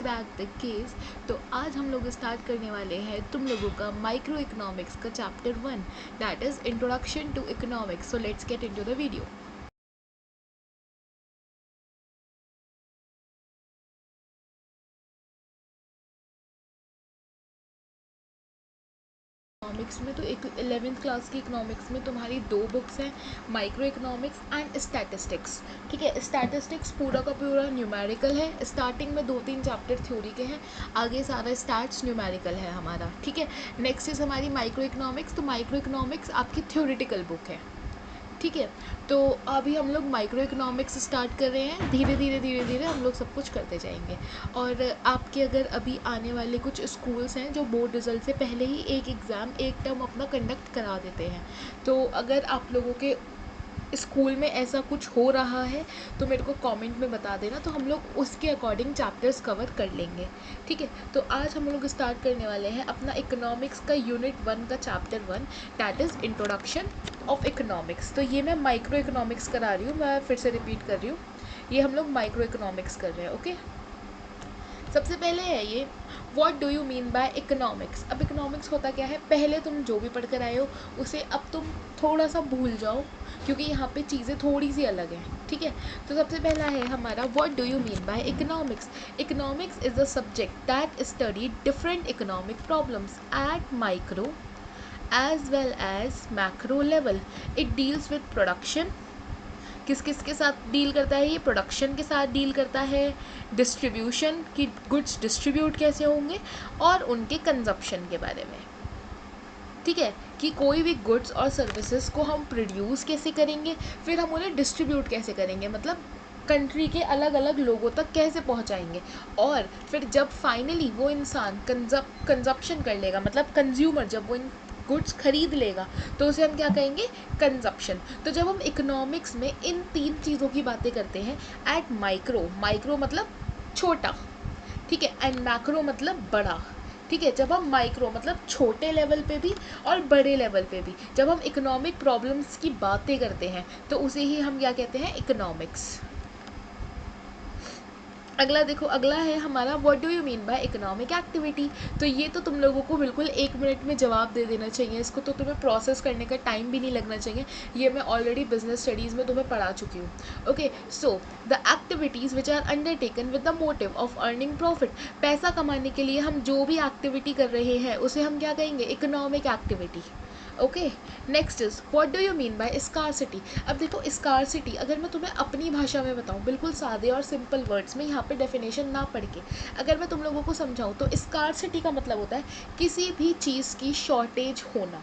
Crack the case. तो आज हम लोग स्टार्ट करने वाले हैं तुम लोगों का माइक्रो इकोनॉमिक्स का chapter 1, that is introduction to economics. So let's get into the video. Economics में तो एक 11th क्लास की इकोनॉमिक्स में तुम्हारी 2 बुक्स हैं, माइक्रो इकोनॉमिक्स एंड स्टैटिस्टिक्स। ठीक है, स्टैटिस्टिक्स पूरा का पूरा न्यूमेरिकल है। स्टार्टिंग में 2-3 चैप्टर थ्योरी के हैं, आगे सारा स्टैट्स न्यूमेरिकल है हमारा। ठीक है, नेक्स्ट इज हमारी माइक्रो इकोनॉमिक्स। तो माइक्रो इकोनॉमिक्स आपकी थ्योरेटिकल बुक है। ठीक है, तो अभी हम लोग माइक्रो इकोनॉमिक्स स्टार्ट कर रहे हैं। धीरे धीरे हम लोग सब कुछ करते जाएंगे। और आपके अगर अभी आने वाले कुछ स्कूल्स हैं जो बोर्ड रिजल्ट से पहले ही एक एग्ज़ाम एक टर्म अपना कंडक्ट करा देते हैं, तो अगर आप लोगों के स्कूल में ऐसा कुछ हो रहा है तो मेरे को कमेंट में बता देना, तो हम लोग उसके अकॉर्डिंग चैप्टर्स कवर कर लेंगे। ठीक है, तो आज हम लोग स्टार्ट करने वाले हैं अपना इकोनॉमिक्स का यूनिट 1 का chapter 1, that is introduction of economics. तो ये मैं माइक्रो इकोनॉमिक्स करा रही हूँ, मैं फिर से रिपीट कर रही हूँ, ये हम लोग माइक्रो इकोनॉमिक्स कर रहे हैं। ओके, सबसे पहले है ये, what do you mean by economics. अब इकोनॉमिक्स होता क्या है, पहले तुम जो भी पढ़ कर आए हो उसे अब तुम थोड़ा सा भूल जाओ, क्योंकि यहाँ पे चीज़ें थोड़ी सी अलग हैं। ठीक है, तो सबसे पहला है हमारा, what do you mean by economics. Economics is the subject that study different economic problems eight micro as well as macro level. It deals with production, किस किस के साथ डील करता है, ये प्रोडक्शन के साथ डील करता है, डिस्ट्रीब्यूशन की गुड्स डिस्ट्रीब्यूट कैसे होंगे, और उनके कंजप्शन के बारे में। ठीक है, कि कोई भी गुड्स और सर्विसेज को हम प्रोड्यूस कैसे करेंगे, फिर हम उन्हें डिस्ट्रीब्यूट कैसे करेंगे, मतलब कंट्री के अलग अलग लोगों तक कैसे पहुंचाएंगे, और फिर जब फाइनली वो इंसान कंजप्शन कर लेगा, मतलब कंज्यूमर जब वो इन गुड्स खरीद लेगा, तो उसे हम क्या कहेंगे, कंजप्शन। तो जब हम इकोनॉमिक्स में इन 3 चीज़ों की बातें करते हैं, एट माइक्रो मतलब छोटा, ठीक है, एंड मैक्रो मतलब बड़ा। ठीक है, जब हम माइक्रो मतलब छोटे लेवल पे भी और बड़े लेवल पे भी जब हम इकोनॉमिक प्रॉब्लम्स की बातें करते हैं, तो उसे ही हम क्या कहते हैं, इकोनॉमिक्स। अगला देखो, अगला है हमारा, what do you mean by economic activity. तो ये तो तुम लोगों को बिल्कुल 1 मिनट में जवाब दे देना चाहिए, इसको तो तुम्हें प्रोसेस करने का टाइम भी नहीं लगना चाहिए, ये मैं ऑलरेडी बिजनेस स्टडीज़ में तुम्हें पढ़ा चुकी हूँ। Okay, so the activities which are undertaken with the motive of earning profit. पैसा कमाने के लिए हम जो भी एक्टिविटी कर रहे हैं उसे हम क्या कहेंगे, economic activity. Okay, next is, what do you mean by scarcity. अब देखो, स्कारसिटी अगर मैं तुम्हें अपनी भाषा में बताऊँ, बिल्कुल सादे और सिंपल वर्ड्स में, यहाँ पे डेफिनेशन ना पढ़ के अगर मैं तुम लोगों को समझाऊँ, तो स्कारसिटी का मतलब होता है किसी भी चीज़ की शॉर्टेज होना।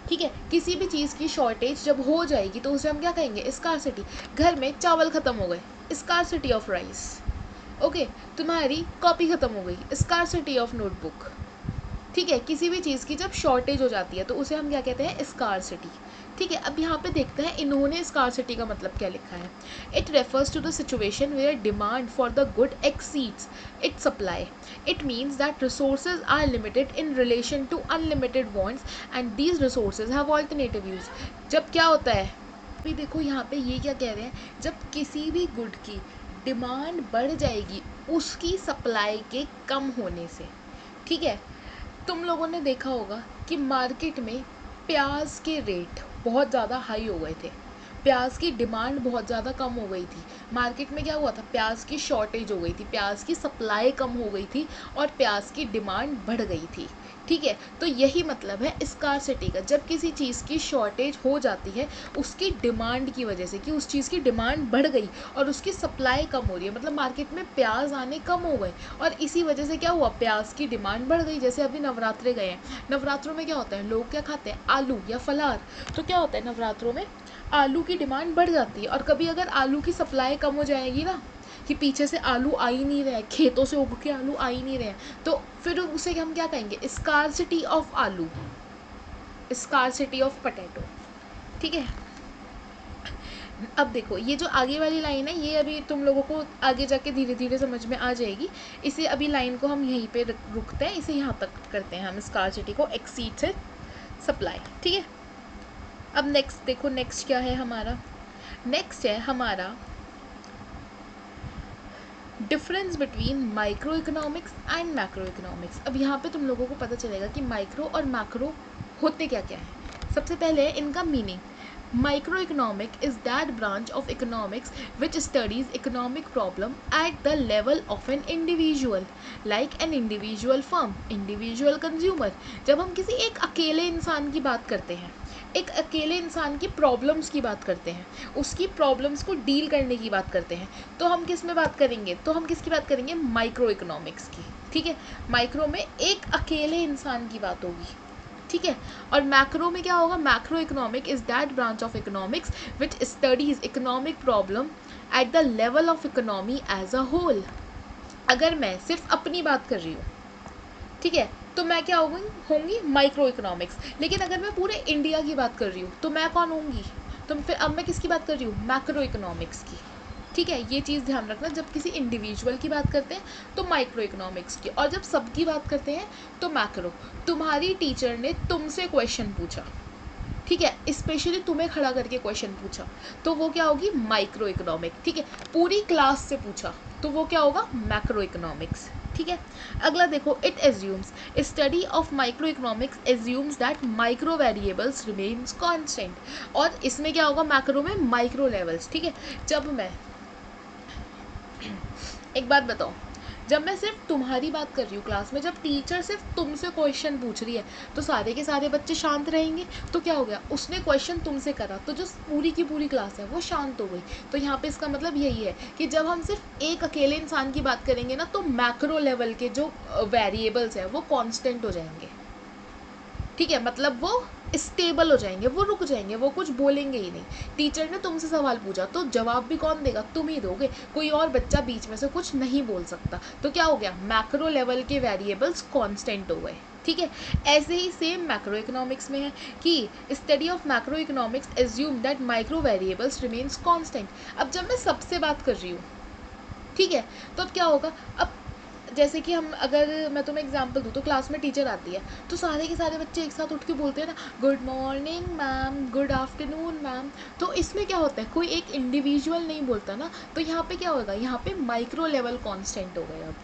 ठीक है, किसी भी चीज़ की शॉर्टेज जब हो जाएगी तो उसे हम क्या कहेंगे, स्कारसिटी। घर में चावल ख़त्म हो गए, स्कारसिटी ऑफ राइस। ओके, तुम्हारी कॉपी ख़त्म हो गई, स्कारसिटी ऑफ नोटबुक। ठीक है, किसी भी चीज़ की जब शॉर्टेज हो जाती है तो उसे हम क्या कहते हैं, स्कारसिटी। ठीक है, अब यहाँ पे देखते हैं इन्होंने स्कारसिटी का मतलब क्या लिखा है। It refers to the situation where demand for the good exceeds it supply. It means that resources are limited in relation to unlimited wants and these resources have alternative use. जब क्या होता है, अभी देखो यहाँ पे ये क्या कह रहे हैं, जब किसी भी गुड की डिमांड बढ़ जाएगी उसकी सप्लाई के कम होने से। ठीक है, तुम लोगों ने देखा होगा कि मार्केट में प्याज के रेट बहुत ज़्यादा हाई हो गए थे, प्याज की डिमांड बहुत ज़्यादा कम हो गई थी। मार्केट में क्या हुआ था, प्याज की शॉर्टेज हो गई थी, प्याज की सप्लाई कम हो गई थी और प्याज की डिमांड बढ़ गई थी। ठीक है, तो यही मतलब है स्कारसिटी का, जब किसी चीज़ की शॉर्टेज हो जाती है उसकी डिमांड की वजह से, कि उस चीज़ की डिमांड बढ़ गई और उसकी सप्लाई कम हो रही है, मतलब मार्केट में प्याज आने कम हो गए और इसी वजह से क्या हुआ, प्याज की डिमांड बढ़ गई। जैसे अभी नवरात्रे गए हैं, नवरात्रों में क्या होता है, लोग क्या खाते हैं, आलू या फलार। तो क्या होता है, नवरात्रों में आलू की डिमांड बढ़ जाती है, और कभी अगर आलू की सप्लाई कम हो जाएगी ना, कि पीछे से आलू आ ही नहीं रहे, खेतों से उग के आलू आ ही नहीं रहे, तो फिर उसे हम क्या कहेंगे, स्कारसिटी ऑफ आलू, स्कारसिटी ऑफ पटेटो। ठीक है, अब देखो ये जो आगे वाली लाइन है, ये अभी तुम लोगों को आगे जाके धीरे धीरे समझ में आ जाएगी। इसे अभी लाइन को हम यहीं पे रुकते हैं, इसे यहाँ तक करते हैं हम, स्कारसिटी को एक्सीड से सप्लाई। ठीक है, अब नेक्स्ट देखो, नेक्स्ट क्या है हमारा, नेक्स्ट है हमारा difference between micro economics and macro economics. अब यहाँ पे तुम लोगों को पता चलेगा कि माइक्रो और मैक्रो होते क्या क्या है। सबसे पहले इनका meaning. Micro economic is that branch of economics which studies economic problem at the level of an individual, like an individual firm, individual consumer. जब हम किसी एक अकेले इंसान की बात करते हैं, एक अकेले इंसान की प्रॉब्लम्स की बात करते हैं, उसकी प्रॉब्लम्स को डील करने की बात करते हैं, तो हम किस में बात करेंगे, तो हम किसकी बात करेंगे, माइक्रो इकोनॉमिक्स की। ठीक है, माइक्रो में एक अकेले इंसान की बात होगी। ठीक है, और मैक्रो में क्या होगा, macro economic is that branch of economics which studies economic problem at the level of economy as a whole. अगर मैं सिर्फ अपनी बात कर रही हूँ, ठीक है, तो मैं क्या होंगी माइक्रो इकोनॉमिक्स। लेकिन अगर मैं पूरे इंडिया की बात कर रही हूँ तो मैं कौन होंगी, तो फिर अब मैं किसकी बात कर रही हूँ, मैक्रो इकोनॉमिक्स की। ठीक है, ये चीज़ ध्यान रखना, जब किसी इंडिविजुअल की बात करते हैं तो माइक्रो इकोनॉमिक्स की, और जब सबकी बात करते हैं तो मैक्रो। तुम्हारी टीचर ने तुमसे क्वेश्चन पूछा, ठीक है, स्पेशली तुम्हें खड़ा करके क्वेश्चन पूछा, तो वो क्या होगी, माइक्रो इकोनॉमिक। ठीक है, पूरी क्लास से पूछा तो वो क्या होगा, मैक्रो इकोनॉमिक्स। ठीक है, अगला देखो, it assumes, study of micro economics assumes that micro variables remains constant. और इसमें क्या होगा, मैक्रो में माइक्रो लेवल्स। ठीक है, जब मैं एक बात बताओ, जब मैं सिर्फ तुम्हारी बात कर रही हूँ क्लास में, जब टीचर सिर्फ तुमसे क्वेश्चन पूछ रही है तो सारे के सारे बच्चे शांत रहेंगे। तो क्या हो गया, उसने क्वेश्चन तुमसे करा तो जो पूरी की पूरी क्लास है वो शांत हो गई। तो यहाँ पे इसका मतलब यही है कि जब हम सिर्फ एक अकेले इंसान की बात करेंगे ना, तो मैक्रो लेवल के जो वेरिएबल्स हैं वो कांस्टेंट हो जाएंगे। ठीक है, मतलब वो स्टेबल हो जाएंगे, वो रुक जाएंगे, वो कुछ बोलेंगे ही नहीं। टीचर ने तुमसे सवाल पूछा तो जवाब भी कौन देगा, तुम ही दोगे, कोई और बच्चा बीच में से कुछ नहीं बोल सकता। तो क्या हो गया, मैक्रो लेवल के वेरिएबल्स कांस्टेंट हो गए। ठीक है, ऐसे ही सेम मैक्रो इकोनॉमिक्स में है कि study of macro economics assume that micro variables remains constant. अब जब मैं सबसे बात कर रही हूँ, ठीक है, तो अब क्या होगा, अब जैसे कि हम, अगर मैं तुम्हें एग्जांपल दूँ तो क्लास में टीचर आती है तो सारे के सारे बच्चे एक साथ उठ के बोलते हैं ना, good morning ma'am, good afternoon ma'am. तो इसमें क्या होता है, कोई एक इंडिविजुअल नहीं बोलता ना, तो यहाँ पे क्या होगा, यहाँ पे माइक्रो लेवल कांस्टेंट हो गया अब।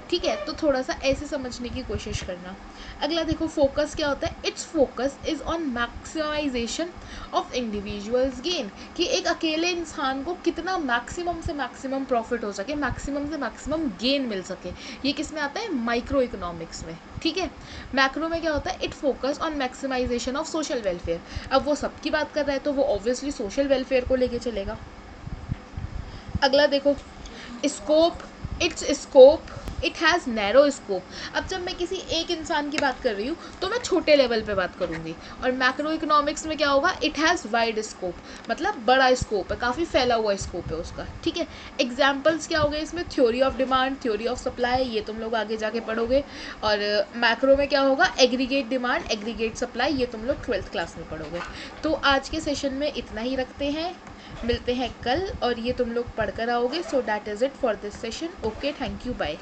ठीक है, तो थोड़ा सा ऐसे समझने की कोशिश करना। अगला देखो, फोकस क्या होता है, its focus is on maximisation of individuals gain, कि एक अकेले इंसान को कितना मैक्सिमम से मैक्सिमम प्रॉफिट हो सके, मैक्सिमम से मैक्सिमम गेन मिल सके। ये किस में आता है, माइक्रो इकोनॉमिक्स में। ठीक है, मैक्रो में क्या होता है, it focus on maximisation of social welfare. अब वो सबकी बात कर रहा है तो वो ऑब्वियसली सोशल वेलफेयर को लेके चलेगा। अगला देखो, scope, it's scope, it has narrow scope. अब जब मैं किसी एक इंसान की बात कर रही हूँ तो मैं छोटे लेवल पे बात करूँगी, और मैक्रो इकोनॉमिक्स में क्या होगा, इट हैज़ वाइड स्कोप, मतलब बड़ा स्कोप है, काफ़ी फैला हुआ स्कोप है उसका। ठीक है, एग्जाम्पल्स क्या हो गए इसमें, theory of demand, theory of supply, ये तुम लोग आगे जाके पढ़ोगे। और मैक्रो में क्या होगा, एग्रीगेट डिमांड, एग्रीगेट सप्लाई, ये तुम लोग 12th क्लास में पढ़ोगे। तो आज के सेशन में इतना ही रखते हैं, मिलते हैं कल, और ये तुम लोग पढ़ कर आओगे। So that is it for this session. Okay, thank you, bye.